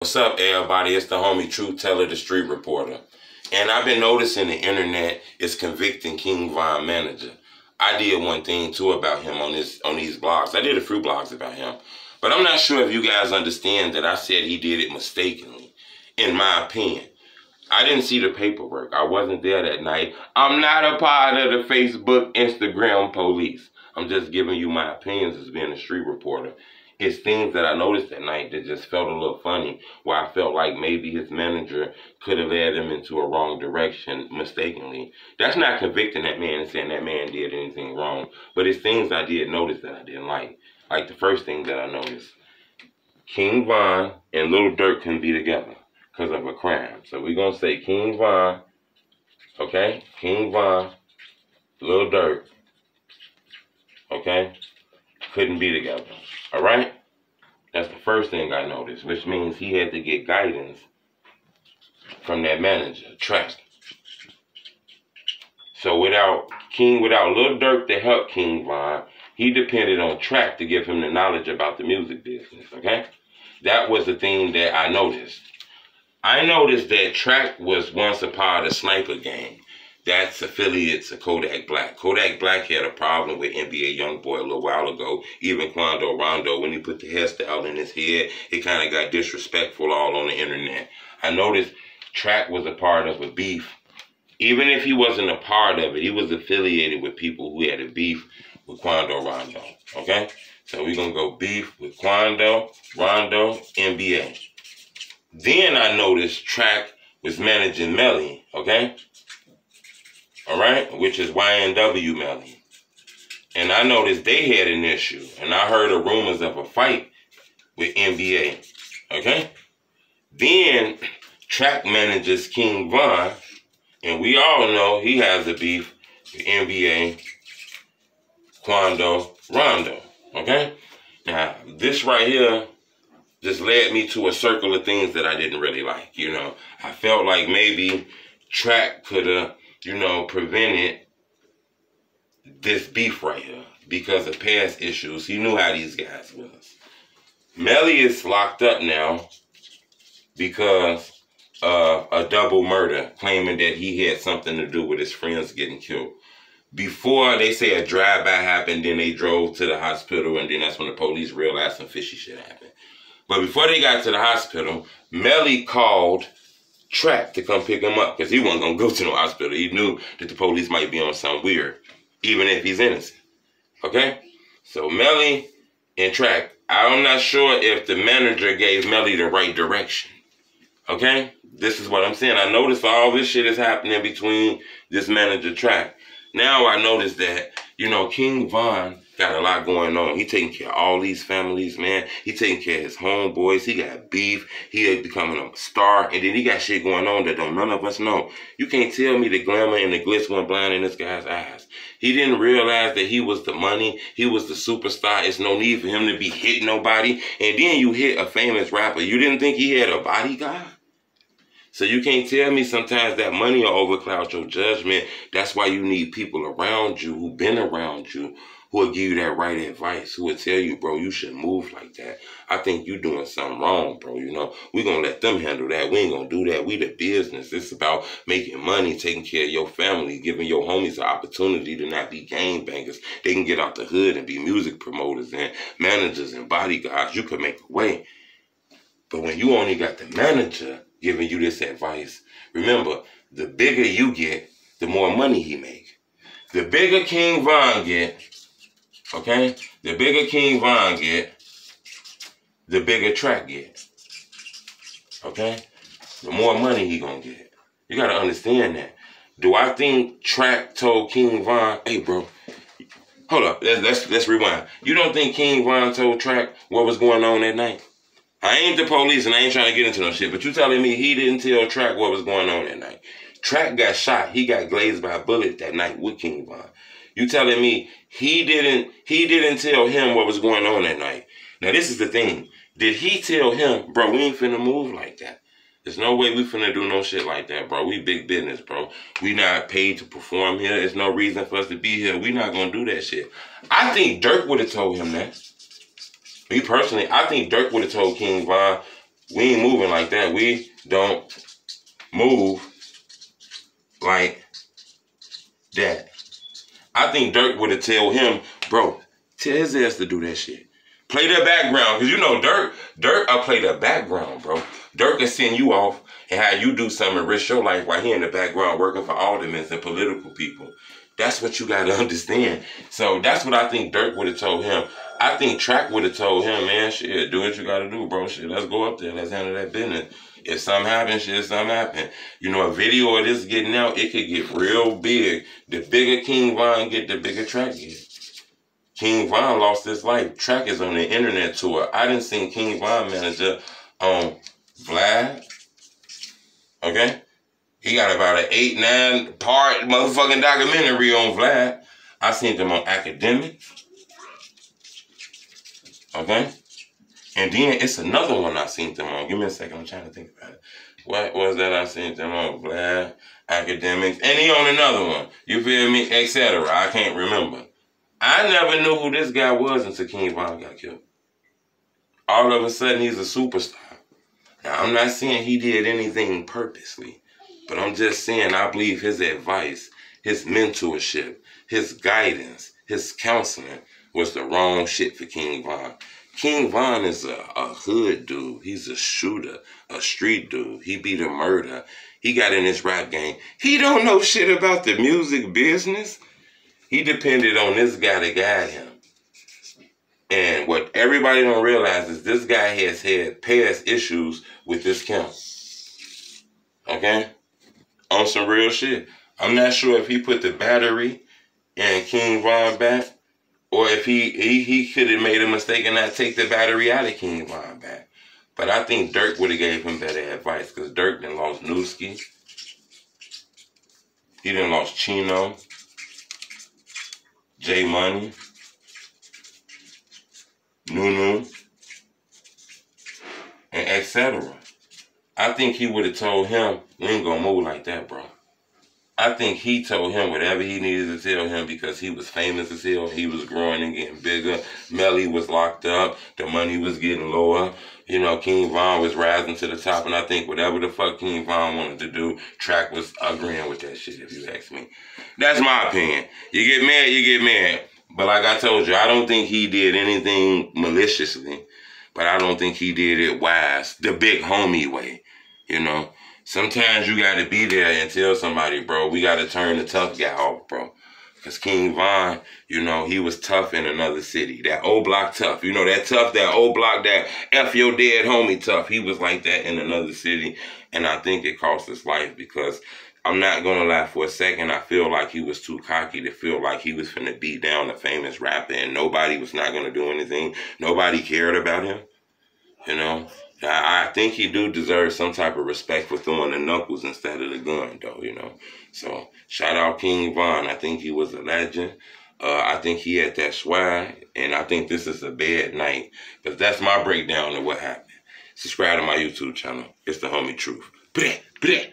What's up, everybody? It's the homie Truth Teller, the street reporter. And I've been noticing the internet is convicting King Von manager. I did one thing too about him on these blogs. I did a few blogs about him. But I'm not sure if you guys understand that I said he did it mistakenly, in my opinion. I didn't see the paperwork. I wasn't there that night. I'm not a part of the Facebook, Instagram police. I'm just giving you my opinions as being a street reporter. It's things that I noticed that night that just felt a little funny, where I felt like maybe his manager could have led him into a wrong direction mistakenly. That's not convicting that man and saying that man did anything wrong, but it's things I did notice that I didn't like. Like the first thing that I noticed, King Von and Lil Durk couldn't be together because of a crime. So we're going to say King Von, okay? King Von, Lil Durk, okay? Couldn't be together, all right? That's the first thing I noticed, which means he had to get guidance from that manager, Track. So without Lil Durk to help King Von, he depended on Track to give him the knowledge about the music business, okay? That was the thing that I noticed. I noticed that Track was once a part of Sniper Gang. That's affiliates of Kodak Black. Kodak Black had a problem with NBA Youngboy a little while ago. Even Quando Rondo, when he put the hairstyle in his head, it kind of got disrespectful all on the internet. I noticed Track was a part of a beef. Even if he wasn't a part of it, he was affiliated with people who had a beef with Quando Rondo. Okay? So we're going to go beef with Quando, Rondo, NBA. Then I noticed Track was managing Melly, okay? All right, which is YNW Melly. And I noticed they had an issue. And I heard the rumors of a fight with NBA, okay? Then Track manages King Von. And we all know he has a beef with NBA, Quando, Rondo, okay? Now, this right here just led me to a circle of things that I didn't really like, you know. I felt like maybe Track could have, you know, prevented this beef right here because of past issues. He knew how these guys was. Melly is locked up now because of a double murder, claiming that he had something to do with his friends getting killed. Before, they say a drive-by happened, then they drove to the hospital, and then that's when the police realized some fishy shit happened. But before they got to the hospital, Melly called Track to come pick him up because he wasn't going to go to no hospital. He knew that the police might be on something weird, even if he's innocent. Okay? So Melly and Track, I'm not sure if the manager gave Melly the right direction. Okay? This is what I'm saying. I noticed all this shit is happening between this manager Track. Now I noticed that, you know, King Von got a lot going on. He taking care of all these families, man. He taking care of his homeboys. He got beef. He is becoming a star. And then he got shit going on that don't none of us know. You can't tell me the glamour and the glitz went blind in this guy's eyes. He didn't realize that he was the money. He was the superstar. It's no need for him to be hitting nobody. And then you hit a famous rapper. You didn't think he had a bodyguard? So you can't tell me sometimes that money will overcloud your judgment. That's why you need people around you who've been around you, who will give you that right advice, who will tell you, bro, you should move like that. I think you're doing something wrong, bro. You know, we're going to let them handle that. We ain't going to do that. We the business. It's about making money, taking care of your family, giving your homies an opportunity to not be gangbangers. They can get out the hood and be music promoters and managers and bodyguards. You could make a way. But when you only got the manager giving you this advice, remember, the bigger you get, the more money he make. The bigger King Von get, okay? The bigger King Von get, the bigger Track get. Okay? The more money he gonna get. You gotta understand that. Do I think Track told King Von, hey bro, hold up, let's rewind. You don't think King Von told Track what was going on that night? I ain't the police and I ain't trying to get into no shit, but you telling me he didn't tell Track what was going on that night. Track got shot. He got glazed by a bullet that night with King Von. You telling me he didn't tell him what was going on that night. Now this is the thing. Did he tell him, bro, we ain't finna move like that? There's no way we finna do no shit like that, bro. We big business, bro. We not paid to perform here. There's no reason for us to be here. We not gonna do that shit. I think Durk would have told him that. Me personally, I think Durk would have told King Von, We ain't moving like that. We don't move like that. I think Durk would have told him, bro, tell his ass to do that shit. Play the background, because you know Durk will play the background, bro. Durk can send you off and have you do something and risk your life while he in the background working for aldermen and political people. That's what you got to understand. So that's what I think Durk would have told him. I think Track would have told him, man, shit, do what you got to do, bro. Shit, let's go up there. Let's handle that business. If something happens, shit, something happen. You know, a video of this getting out, it could get real big. The bigger King Von get, the bigger Track get. King Von lost his life. Track is on the internet tour. I didn't see King Von manager on Vlad. Okay? He got about an 8-9 part motherfucking documentary on Vlad. I seen them on Academic. Okay? And then it's another one I seen them on. Give me a second. I'm trying to think about it. What was that I seen them on? Vlad, Academics. And he on another one. You feel me? Etc. I can't remember. I never knew who this guy was until King Von got killed. All of a sudden, he's a superstar. Now, I'm not saying he did anything purposely, but I'm just saying I believe his advice, his mentorship, his guidance, his counseling was the wrong shit for King Von. King Von is a hood dude. He's a shooter, a street dude. He beat a murder. He got in this rap game. He don't know shit about the music business. He depended on this guy to guide him. And what everybody don't realize is this guy has had past issues with this camp. Okay? On some real shit. I'm not sure if he put the battery in King Von back, or if he could have made a mistake and not take the battery out of King Von back. But I think Durk would have gave him better advice, because Durk done lost Newski. He done lost Chino. J Money, Nunu, and etc. I think he would have told him, we ain't gonna move like that, bro. I think he told him whatever he needed to tell him because he was famous as hell. He was growing and getting bigger. Melly was locked up. The money was getting lower. You know, King Von was rising to the top. And I think whatever the fuck King Von wanted to do, Track was agreeing with that shit, if you ask me. That's my opinion. You get mad, you get mad. But like I told you, I don't think he did anything maliciously. But I don't think he did it wise. The big homie way, you know. Sometimes you got to be there and tell somebody, bro, we got to turn the tough guy off, bro. Because King Von, you know, he was tough in another city. That old block tough. You know, that tough, that old block, that F your dead homie tough. He was like that in another city. And I think it cost his life because I'm not going to lie, for a second, I feel like he was too cocky to feel like he was finna beat down a famous rapper and nobody was not going to do anything. Nobody cared about him, you know. I think he do deserve some type of respect for throwing the knuckles instead of the gun, though, you know. So, shout out King Von. I think he was a legend. I think he had that swag, and I think this is a bad night. But that's my breakdown of what happened. Subscribe to my YouTube channel. It's the homie Truth. Bleh, bleh.